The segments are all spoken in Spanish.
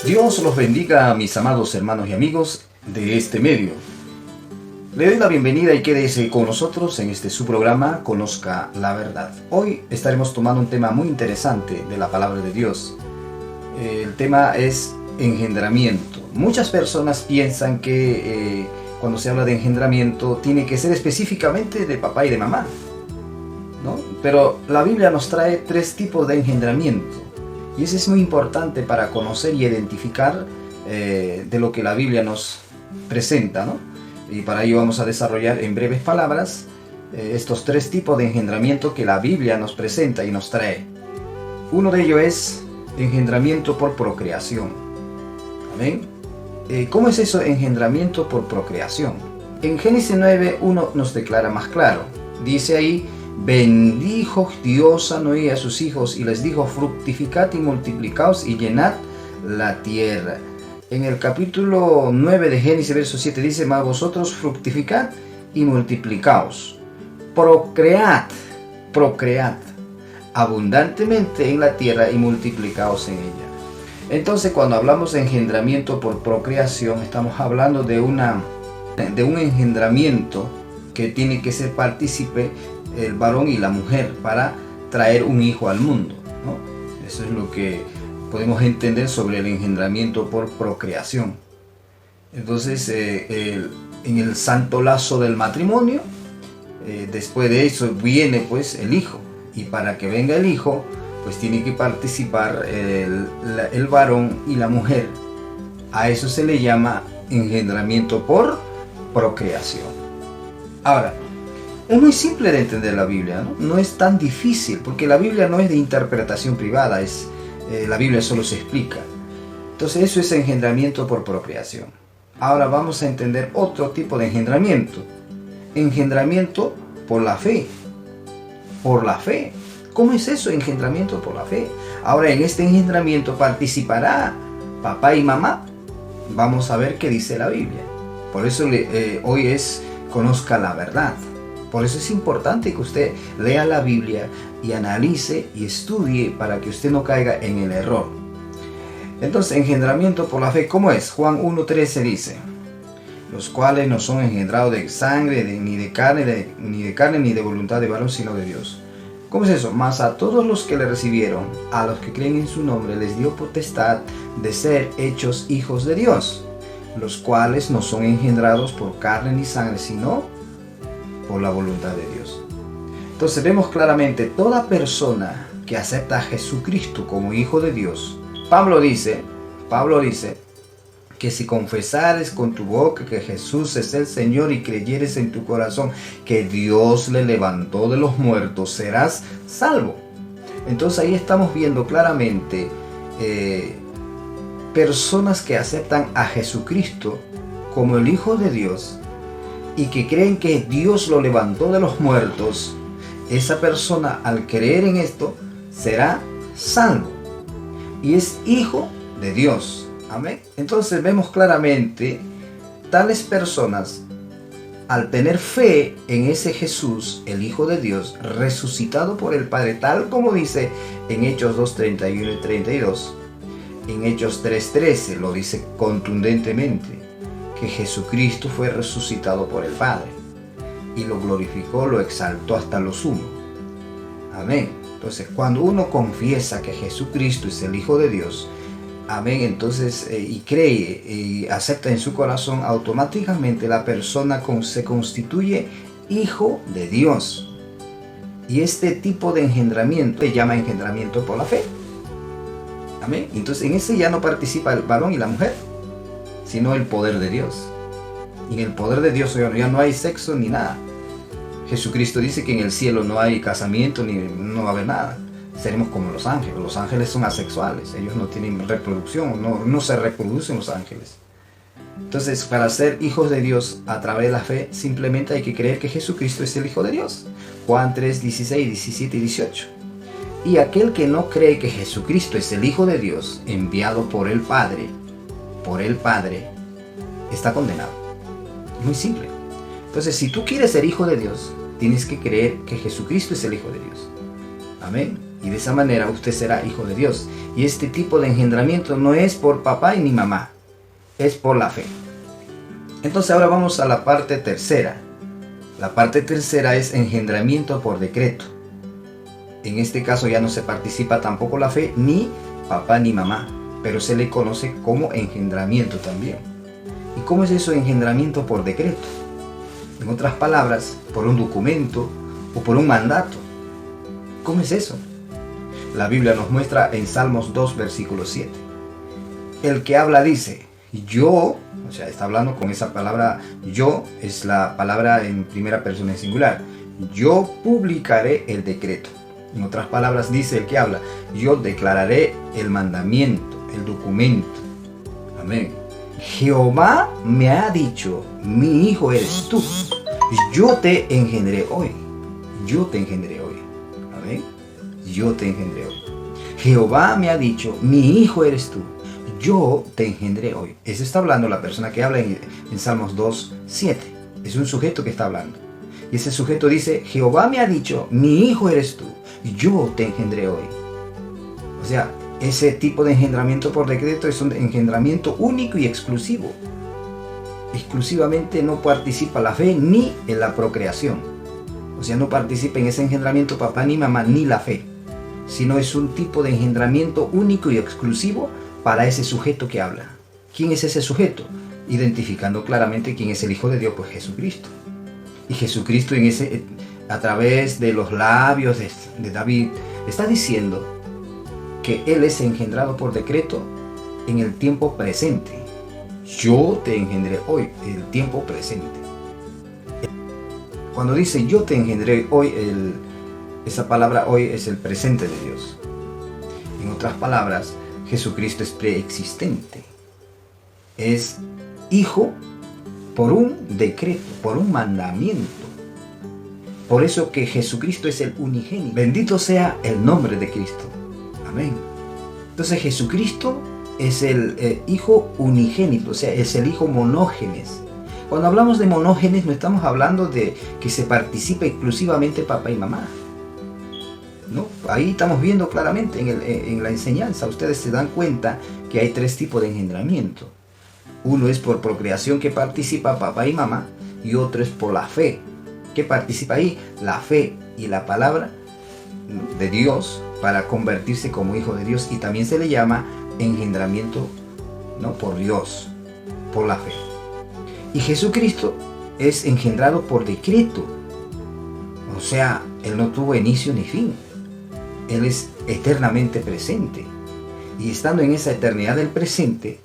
Dios los bendiga, mis amados hermanos y amigos de este medio. Le doy la bienvenida y quédese con nosotros en este su programa Conozca la Verdad. Hoy estaremos tomando un tema muy interesante de la palabra de Dios. El tema es engendramiento. Muchas personas piensan que cuando se habla de engendramiento tiene que ser específicamente de papá y de mamá, ¿no? Pero la Biblia nos trae 3 tipos de engendramiento. Y eso es muy importante para conocer y identificar de lo que la Biblia nos presenta, ¿no? Y para ello vamos a desarrollar en breves palabras estos 3 tipos de engendramiento que la Biblia nos presenta y nos trae. Uno de ellos es engendramiento por procreación. ¿Amén? ¿Cómo es eso, engendramiento por procreación? En Génesis 9:1 nos declara más claro. Dice ahí: bendijo Dios a Noé y a sus hijos y les dijo: fructificad y multiplicaos y llenad la tierra. En el capítulo 9 de Génesis, verso 7 dice: mas vosotros fructificad y multiplicaos, procread abundantemente en la tierra y multiplicaos en ella. Entonces, cuando hablamos de engendramiento por procreación, estamos hablando de un engendramiento que tiene que ser partícipe el varón y la mujer para traer un hijo al mundo, ¿no? Eso es lo que podemos entender sobre el engendramiento por procreación. Entonces, en el santo lazo del matrimonio, después de eso viene pues el hijo, y para que venga el hijo pues tiene que participar el varón y la mujer. A eso se le llama engendramiento por procreación. Ahora, es muy simple de entender la Biblia, ¿no? No es tan difícil, porque la Biblia no es de interpretación privada, la Biblia solo se explica. Entonces eso es engendramiento por procreación. Ahora vamos a entender otro tipo de engendramiento. Engendramiento por la fe. Por la fe. ¿Cómo es eso, engendramiento por la fe? Ahora, en este engendramiento participará papá y mamá. Vamos a ver qué dice la Biblia. Por eso hoy es Conozca la Verdad. Por eso es importante que usted lea la Biblia y analice y estudie para que usted no caiga en el error. Entonces, engendramiento por la fe, ¿cómo es? Juan 1:13 dice: los cuales no son engendrados de sangre, ni de carne, ni de voluntad de varón, sino de Dios. ¿Cómo es eso? Mas a todos los que le recibieron, a los que creen en su nombre, les dio potestad de ser hechos hijos de Dios, los cuales no son engendrados por carne ni sangre, sino por la voluntad de Dios. Entonces vemos claramente, toda persona que acepta a Jesucristo como Hijo de Dios, Pablo dice que si confesares con tu boca que Jesús es el Señor y creyeres en tu corazón que Dios le levantó de los muertos, serás salvo. Entonces ahí estamos viendo claramente personas que aceptan a Jesucristo como el Hijo de Dios y que creen que Dios lo levantó de los muertos. Esa persona, al creer en esto, será salvo y es hijo de Dios. Amén. Entonces vemos claramente, tales personas, al tener fe en ese Jesús, el Hijo de Dios, resucitado por el Padre, tal como dice en Hechos 2:31 y 32, en Hechos 3:13 lo dice contundentemente, que Jesucristo fue resucitado por el Padre y lo glorificó, lo exaltó hasta lo sumo. Amén. Entonces, cuando uno confiesa que Jesucristo es el Hijo de Dios, amén, entonces y cree y acepta en su corazón, automáticamente la persona se constituye hijo de Dios. Y este tipo de engendramiento se llama engendramiento por la fe. Amén. Entonces en ese ya no participa el varón y la mujer, sino el poder de Dios. Y en el poder de Dios ya no hay sexo ni nada. Jesucristo dice que en el cielo no hay casamiento ni no va a haber nada. Seremos como los ángeles. Los ángeles son asexuales, ellos no tienen reproducción, no se reproducen los ángeles. Entonces, para ser hijos de Dios a través de la fe, simplemente hay que creer que Jesucristo es el Hijo de Dios. Juan 3:16, 17 y 18. Y aquel que no cree que Jesucristo es el Hijo de Dios, enviado por el Padre, está condenado. Muy simple. Entonces, si tú quieres ser hijo de Dios, tienes que creer que Jesucristo es el Hijo de Dios. Amén. Y de esa manera usted será hijo de Dios. Y este tipo de engendramiento no es por papá y ni mamá, es por la fe. Entonces ahora vamos a la parte tercera. La parte tercera es engendramiento por decreto. En este caso ya no se participa tampoco la fe, ni papá ni mamá, pero se le conoce como engendramiento también. ¿Y cómo es eso, engendramiento por decreto? En otras palabras, por un documento o por un mandato. ¿Cómo es eso? La Biblia nos muestra en Salmos 2, versículo 7. El que habla dice, yo, o sea, está hablando con esa palabra, yo es la palabra en primera persona en singular. Yo publicaré el decreto. En otras palabras dice el que habla, yo declararé el mandamiento, el documento. Amén. Jehová me ha dicho, mi hijo eres tú. Yo te engendré hoy. Yo te engendré hoy. Amén. Yo te engendré hoy. Jehová me ha dicho, mi hijo eres tú. Yo te engendré hoy. Eso está hablando la persona que habla en Salmos 2, 7. Es un sujeto que está hablando. Y ese sujeto dice, Jehová me ha dicho, mi hijo eres tú. Yo te engendré hoy. O sea, ese tipo de engendramiento por decreto es un engendramiento único y exclusivo. Exclusivamente no participa la fe ni en la procreación. O sea, no participa en ese engendramiento papá ni mamá ni la fe. Sino es un tipo de engendramiento único y exclusivo para ese sujeto que habla. ¿Quién es ese sujeto? Identificando claramente quién es el Hijo de Dios, pues Jesucristo. Y Jesucristo a través de los labios de David está diciendo que Él es engendrado por decreto en el tiempo presente. Yo te engendré hoy, el tiempo presente. Cuando dice yo te engendré hoy, esa palabra hoy es el presente de Dios. En otras palabras, Jesucristo es preexistente. Es hijo por un decreto, por un mandamiento. Por eso que Jesucristo es el unigénito. Bendito sea el nombre de Cristo. Amén. Entonces Jesucristo es el hijo unigénito, o sea, es el hijo monógenes. Cuando hablamos de monógenes no estamos hablando de que se participa exclusivamente papá y mamá. ¿No? Ahí estamos viendo claramente en la enseñanza. Ustedes se dan cuenta que hay tres tipos de engendramiento. Uno es por procreación, que participa papá y mamá, y otro es por la fe. ¿Qué participa ahí? La fe y la palabra de Dios para convertirse como hijo de Dios, y también se le llama engendramiento, ¿no? Por Dios, por la fe. Y Jesucristo es engendrado por decreto. O sea, Él no tuvo inicio ni fin. Él es eternamente presente. Y estando en esa eternidad del presente,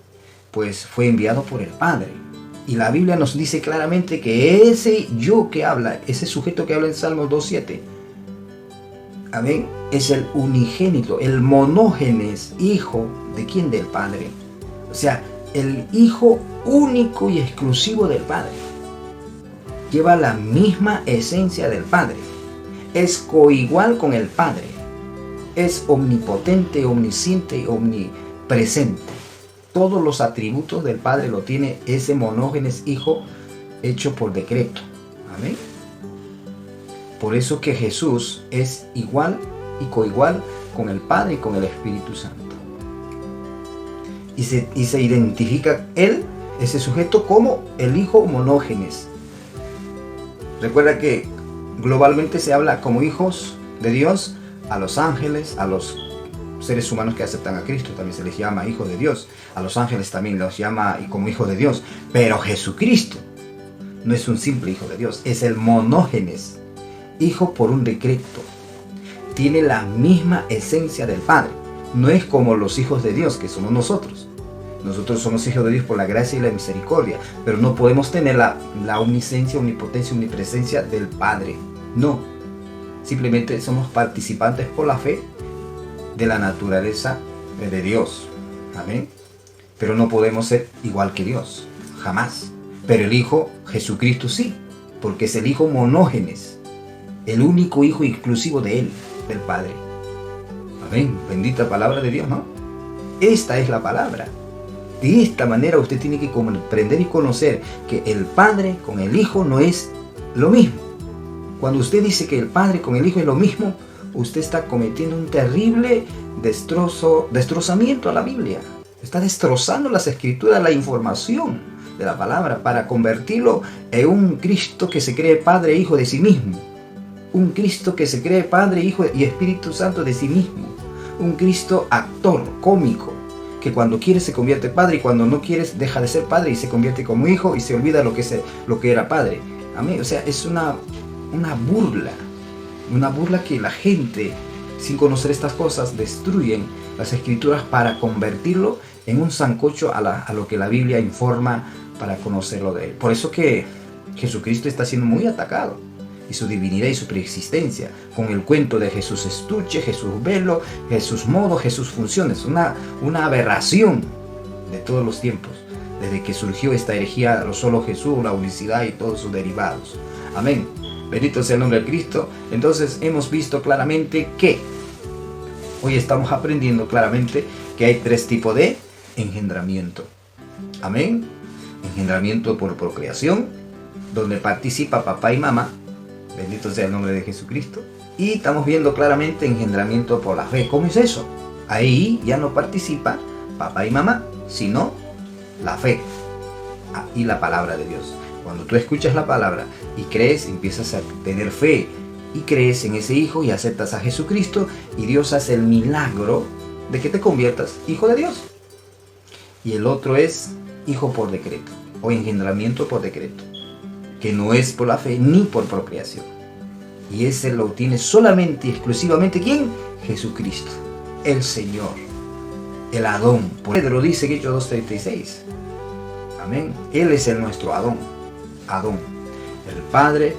pues fue enviado por el Padre. Y la Biblia nos dice claramente que ese yo que habla, ese sujeto que habla en Salmos 2.7, amén, es el unigénito, el monógenes, hijo de quién? Del Padre. O sea, el hijo único y exclusivo del Padre. Lleva la misma esencia del Padre. Es coigual con el Padre. Es omnipotente, omnisciente y omnipresente. Todos los atributos del Padre lo tiene ese monógenes hijo hecho por decreto. Amén. Por eso que Jesús es igual y coigual con el Padre y con el Espíritu Santo. Y se identifica él, ese sujeto, como el hijo monógenes. Recuerda que globalmente se habla como hijos de Dios a los ángeles, a los seres humanos que aceptan a Cristo, también se les llama hijos de Dios. A los ángeles también los llama como hijos de Dios. Pero Jesucristo no es un simple hijo de Dios, es el monógenes, hijo por un decreto. Tiene la misma esencia del Padre. No es como los hijos de Dios que somos nosotros. Nosotros somos hijos de Dios por la gracia y la misericordia, pero no podemos tener la omnisciencia, omnipotencia, omnipresencia del Padre. No. Simplemente somos participantes por la fe de la naturaleza de Dios. Amén. Pero no podemos ser igual que Dios. Jamás. Pero el Hijo, Jesucristo, sí. Porque es el Hijo monógenes. El único Hijo exclusivo de Él, del Padre. Amén. Bendita palabra de Dios, ¿no? Esta es la palabra. De esta manera usted tiene que comprender y conocer que el Padre con el Hijo no es lo mismo. Cuando usted dice que el Padre con el Hijo es lo mismo, usted está cometiendo un terrible destrozamiento a la Biblia. Está destrozando las escrituras, la información de la palabra, para convertirlo en un Cristo que se cree Padre e Hijo de sí mismo. Un Cristo que se cree Padre, Hijo y Espíritu Santo de sí mismo. Un Cristo actor, cómico, que cuando quiere se convierte Padre y cuando no quiere deja de ser Padre y se convierte como Hijo y se olvida lo que era Padre. Amén. O sea, es una burla que la gente, sin conocer estas cosas, destruyen las escrituras para convertirlo en un sancocho a lo que la Biblia informa para conocerlo de él. Por eso que Jesucristo está siendo muy atacado, y su divinidad y su preexistencia, con el cuento de Jesús estuche, Jesús velo, Jesús modo, Jesús funciones, una aberración de todos los tiempos, desde que surgió esta herejía, lo solo Jesús, la unicidad y todos sus derivados. Amén. Bendito sea el nombre de Cristo. Entonces hemos visto claramente que hoy estamos aprendiendo claramente que hay 3 tipos de engendramiento. Amén. Engendramiento por procreación, donde participa papá y mamá. Bendito sea el nombre de Jesucristo. Y estamos viendo claramente engendramiento por la fe. ¿Cómo es eso? Ahí ya no participa papá y mamá, sino la fe y la palabra de Dios. Cuando tú escuchas la palabra y crees, empiezas a tener fe y crees en ese Hijo y aceptas a Jesucristo, y Dios hace el milagro de que te conviertas hijo de Dios. Y el otro es hijo por decreto o engendramiento por decreto, que no es por la fe ni por procreación. Y ese lo tiene solamente y exclusivamente ¿quién? Jesucristo, el Señor, el Adón. Pedro dice en Hechos 2:36. Amén. Él es nuestro Adón. Adón. El Padre,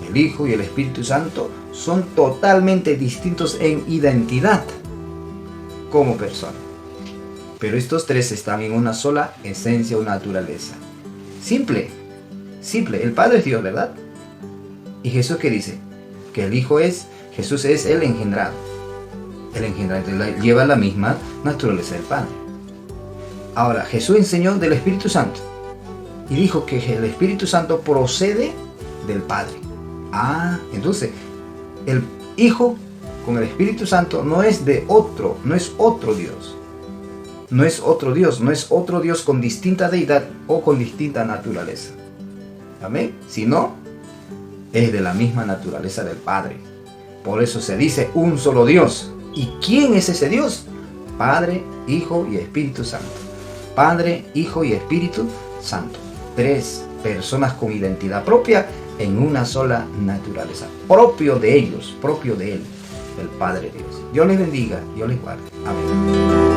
el Hijo y el Espíritu Santo son totalmente distintos en identidad como persona. Pero estos 3 están en una sola esencia o naturaleza. Simple. El Padre es Dios, ¿verdad? ¿Y Jesús qué dice? Que el Hijo Jesús es el engendrado. El engendrado lleva la misma naturaleza del Padre. Ahora, Jesús enseñó del Espíritu Santo y dijo que el Espíritu Santo procede del Padre. Entonces, el Hijo con el Espíritu Santo no es otro Dios. No es otro Dios con distinta deidad o con distinta naturaleza. Amén. Sino es de la misma naturaleza del Padre. Por eso se dice un solo Dios. ¿Y quién es ese Dios? Padre, Hijo y Espíritu Santo. Padre, Hijo y Espíritu Santo. 3 personas con identidad propia en una sola naturaleza. Propio de ellos, propio de Él, el Padre Dios. Dios les bendiga, Dios les guarde. Amén.